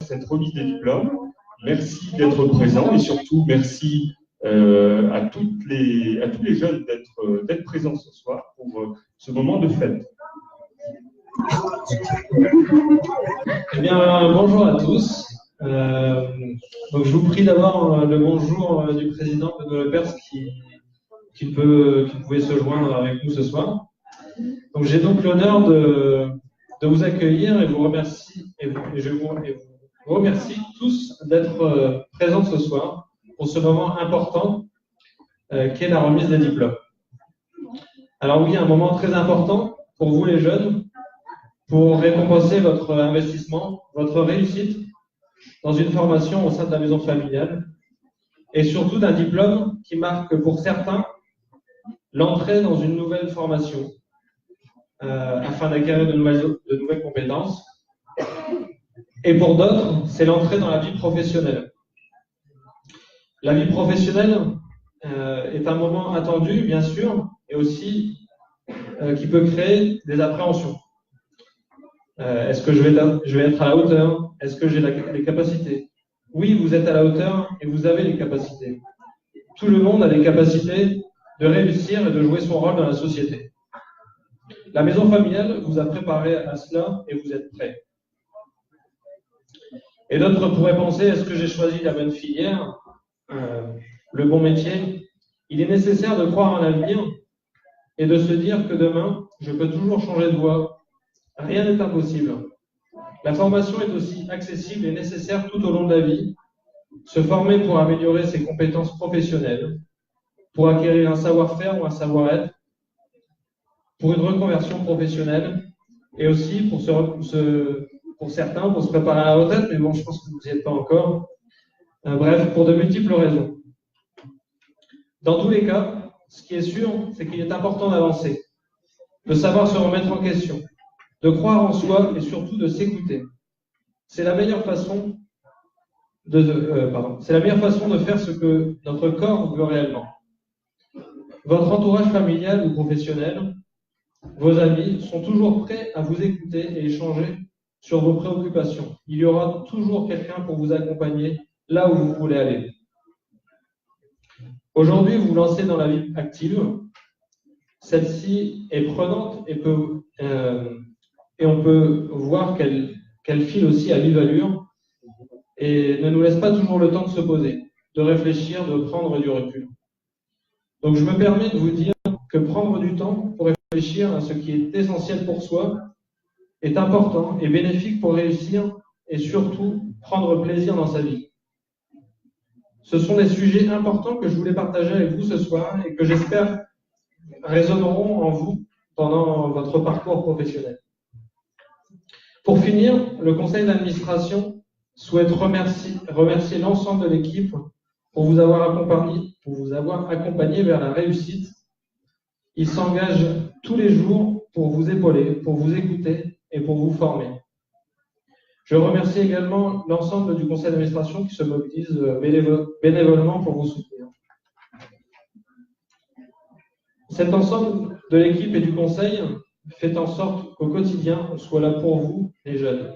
cette remise des diplômes. Merci d'être présents et surtout merci à tous les jeunes d'être présents ce soir pour ce moment de fête. Eh bien, bonjour à tous. Donc, je vous prie d'avoir le bonjour du président Benoît Lepers qui pouvait se joindre avec nous ce soir. Donc, j'ai donc l'honneur de vous accueillir et vous remercie je vous remercie tous d'être présents ce soir pour ce moment important qu'est la remise des diplômes. Alors oui, un moment très important pour vous les jeunes, pour récompenser votre investissement, votre réussite dans une formation au sein de la maison familiale et surtout d'un diplôme qui marque pour certains l'entrée dans une nouvelle formation afin d'acquérir de nouvelles compétences. Et pour d'autres, c'est l'entrée dans la vie professionnelle. La vie professionnelle est un moment attendu, bien sûr, et aussi qui peut créer des appréhensions. Est-ce que je vais être à la hauteur? Est-ce que j'ai les capacités? Oui, vous êtes à la hauteur et vous avez les capacités. Tout le monde a les capacités de réussir et de jouer son rôle dans la société. La maison familiale vous a préparé à cela et vous êtes prêts. Et d'autres pourraient penser, est-ce que j'ai choisi la bonne filière, le bon métier? Il est nécessaire de croire en l'avenir et de se dire que demain, je peux toujours changer de voie. Rien n'est impossible. La formation est aussi accessible et nécessaire tout au long de la vie. Se former pour améliorer ses compétences professionnelles, pour acquérir un savoir-faire ou un savoir-être, pour une reconversion professionnelle et aussi pour certains, pour se préparer à la retraite, mais bon, je pense que vous n'y êtes pas encore. Bref, pour de multiples raisons. Dans tous les cas, ce qui est sûr, c'est qu'il est important d'avancer, de savoir se remettre en question, de croire en soi et surtout de s'écouter. C'est la meilleure façon de faire ce que notre corps veut réellement. Votre entourage familial ou professionnel, vos amis sont toujours prêts à vous écouter et échanger sur vos préoccupations. Il y aura toujours quelqu'un pour vous accompagner là où vous voulez aller. Aujourd'hui, vous vous lancez dans la vie active. Celle-ci est prenante et on peut voir qu'elle file aussi à vive allure et ne nous laisse pas toujours le temps de se poser, de réfléchir, de prendre du recul. Donc, je me permets de vous dire que prendre du temps pour réfléchir à ce qui est essentiel pour soi est important et bénéfique pour réussir et surtout prendre plaisir dans sa vie. Ce sont des sujets importants que je voulais partager avec vous ce soir et que j'espère résonneront en vous pendant votre parcours professionnel. Pour finir, le conseil d'administration souhaite remercier l'ensemble de l'équipe pour vous avoir accompagné vers la réussite. Ils s'engagent tous les jours pour vous épauler, pour vous écouter et pour vous former. Je remercie également l'ensemble du conseil d'administration qui se mobilise bénévolement pour vous soutenir. Cet ensemble de l'équipe et du conseil fait en sorte qu'au quotidien, on soit là pour vous, les jeunes.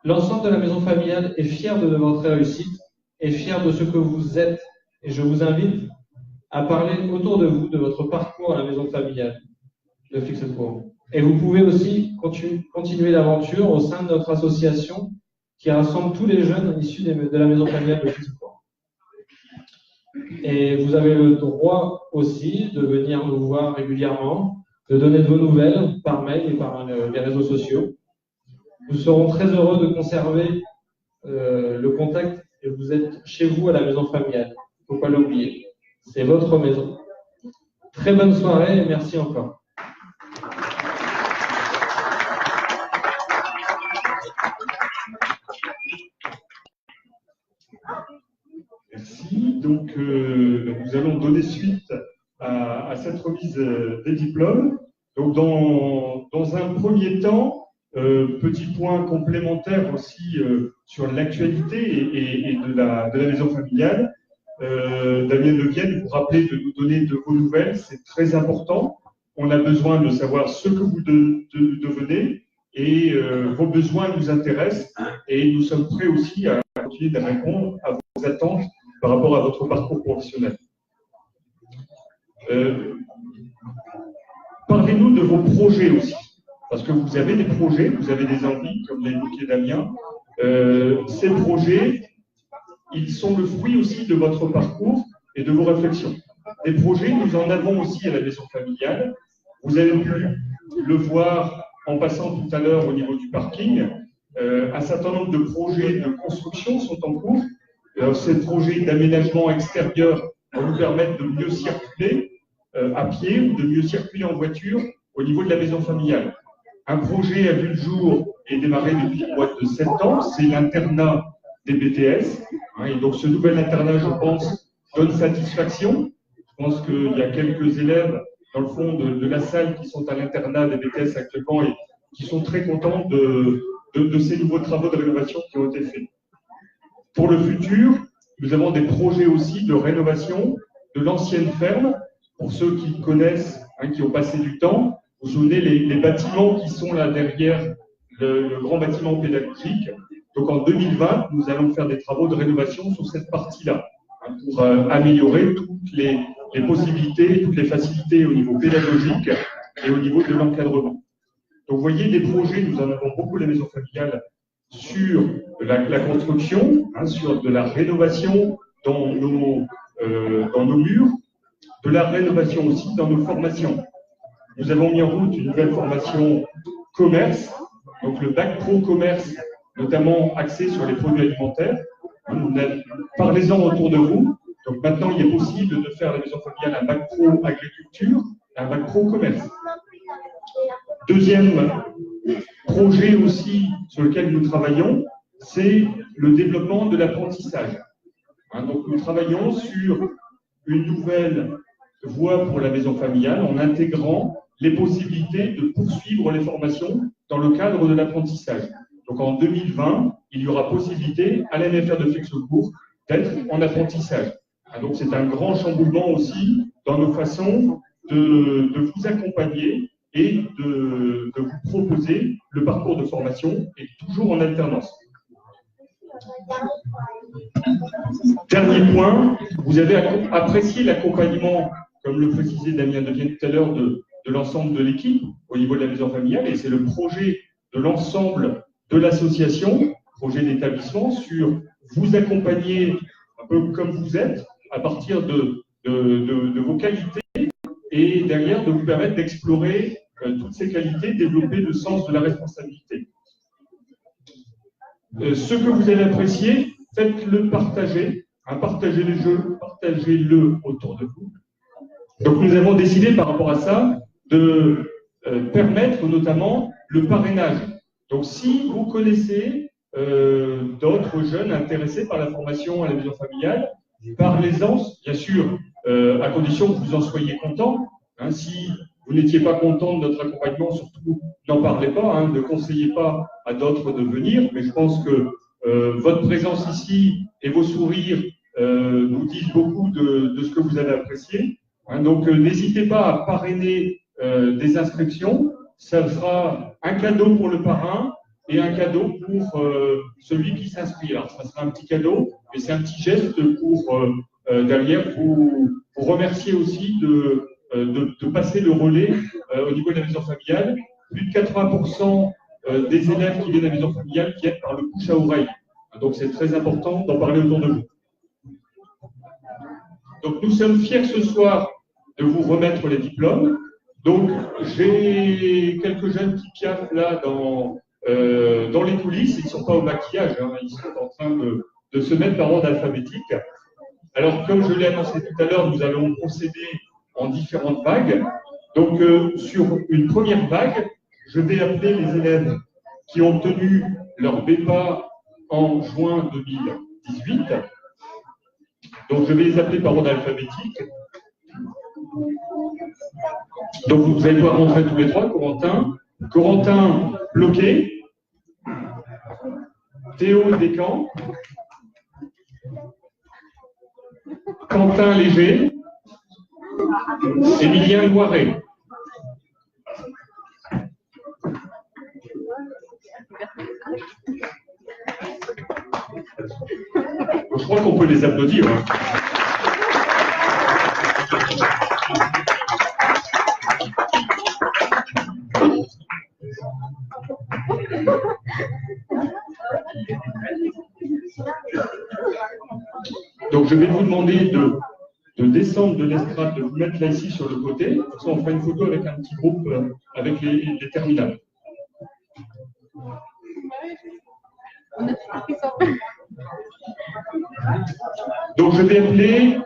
L'ensemble de la maison familiale est fier de votre réussite et fier de ce que vous êtes. Et je vous invite à parler autour de vous de votre parcours à la maison familiale de Flixecourt. Et vous pouvez aussi continuer l'aventure au sein de notre association qui rassemble tous les jeunes issus de la maison familiale de Flixecourt. Et vous avez le droit aussi de venir nous voir régulièrement, de donner de vos nouvelles par mail et par les réseaux sociaux. Nous serons très heureux de conserver le contact et vous êtes chez vous à la maison familiale. Il ne faut pas l'oublier. C'est votre maison. Très bonne soirée et merci encore. Merci. Donc, nous allons donner suite à cette remise des diplômes. Donc, dans un premier temps, petit point complémentaire aussi sur l'actualité et de la maison familiale. Damien Levienne, vous rappelez de nous donner de vos nouvelles, c'est très important. On a besoin de savoir ce que vous devenez et vos besoins nous intéressent et nous sommes prêts aussi à continuer de répondre à vos attentes par rapport à votre parcours professionnel. Parlez-nous de vos projets aussi, parce que vous avez des projets, vous avez des envies, comme l'a évoqué Damien. Ces projets, ils sont le fruit aussi de votre parcours et de vos réflexions. Des projets, nous en avons aussi à la maison familiale. Vous avez pu le voir en passant tout à l'heure au niveau du parking. Un certain nombre de projets de construction sont en cours. Ces projets d'aménagement extérieur vont nous permettre de mieux circuler à pied ou de mieux circuler en voiture au niveau de la maison familiale. Un projet a vu le jour et démarré depuis le mois de septembre, c'est l'internat des BTS. Et donc ce nouvel internat, je pense, donne satisfaction. Je pense qu'il y a quelques élèves dans le fond de la salle qui sont à l'internat des BTS actuellement et qui sont très contents de ces nouveaux travaux de rénovation qui ont été faits. Pour le futur, nous avons des projets aussi de rénovation de l'ancienne ferme. Pour ceux qui connaissent, qui ont passé du temps, vous vous souvenez les bâtiments qui sont là derrière le grand bâtiment pédagogique. Donc en 2020, nous allons faire des travaux de rénovation sur cette partie-là pour améliorer toutes les possibilités, toutes les facilités au niveau pédagogique et au niveau de l'encadrement. Donc vous voyez, des projets, nous en avons beaucoup la maison familiale sur la construction, sur de la rénovation dans nos murs, de la rénovation aussi dans nos formations. Nous avons mis en route une nouvelle formation commerce, donc le bac pro commerce, notamment axé sur les produits alimentaires. Parlez-en autour de vous. Donc maintenant, il est possible de faire à la maison familiale un bac pro agriculture, un bac pro commerce. Deuxième projet aussi sur lequel nous travaillons, c'est le développement de l'apprentissage. Donc nous travaillons sur une nouvelle voie pour la maison familiale en intégrant les possibilités de poursuivre les formations dans le cadre de l'apprentissage. Donc en 2020, il y aura possibilité à la MFR de Flexocourt d'être en apprentissage. Donc c'est un grand chamboulement aussi dans nos façons de vous accompagner et de vous proposer le parcours de formation et toujours en alternance. Dernier point, vous avez apprécié l'accompagnement, comme le précisait Damien Devienne tout à l'heure, de l'ensemble de l'équipe au niveau de la maison familiale, et c'est le projet de l'ensemble de l'association, projet d'établissement, sur vous accompagner un peu comme vous êtes, à partir de vos qualités, et derrière de vous permettre d'explorer toutes ces qualités, développer le sens de la responsabilité. Ce que vous avez apprécié, faites-le partager, partagez les jeux, partagez-le autour de vous. Donc nous avons décidé par rapport à ça de permettre notamment le parrainage. Donc si vous connaissez d'autres jeunes intéressés par la formation à la maison familiale, parlez-en, bien sûr, à condition que vous en soyez content. Si vous n'étiez pas content de notre accompagnement, surtout n'en parlez pas, ne conseillez pas à d'autres de venir, mais je pense que votre présence ici et vos sourires nous disent beaucoup de ce que vous avez apprécié. Donc n'hésitez pas à parrainer des inscriptions, ça sera un cadeau pour le parrain et un cadeau pour celui qui s'inscrit. Alors ça sera un petit cadeau, mais c'est un petit geste pour derrière vous remercier aussi de passer le relais au niveau de la maison familiale. Plus de 80% des élèves qui viennent à la maison familiale viennent par le bouche à oreille. Donc c'est très important d'en parler autour de vous. Donc nous sommes fiers ce soir de vous remettre les diplômes. Donc j'ai quelques jeunes qui piaffent là dans les coulisses. Ils ne sont pas au maquillage, ils sont en train de se mettre par ordre alphabétique. Alors comme je l'ai annoncé tout à l'heure, nous allons procéder en différentes vagues. Donc sur une première vague, je vais appeler les élèves qui ont obtenu leur BEPA en juin 2018. Donc je vais les appeler par ordre alphabétique. Donc vous allez pouvoir rentrer tous les trois. Corentin Bloquet, Théo Descamps, Quentin Léger, Émilien Loiret. Je crois qu'on peut les applaudir. Hein. Donc je vais vous demander de descendre de l'estrade, de vous mettre là ici sur le côté. Comme ça, on fera une photo avec un petit groupe avec les terminales. Donc je vais appeler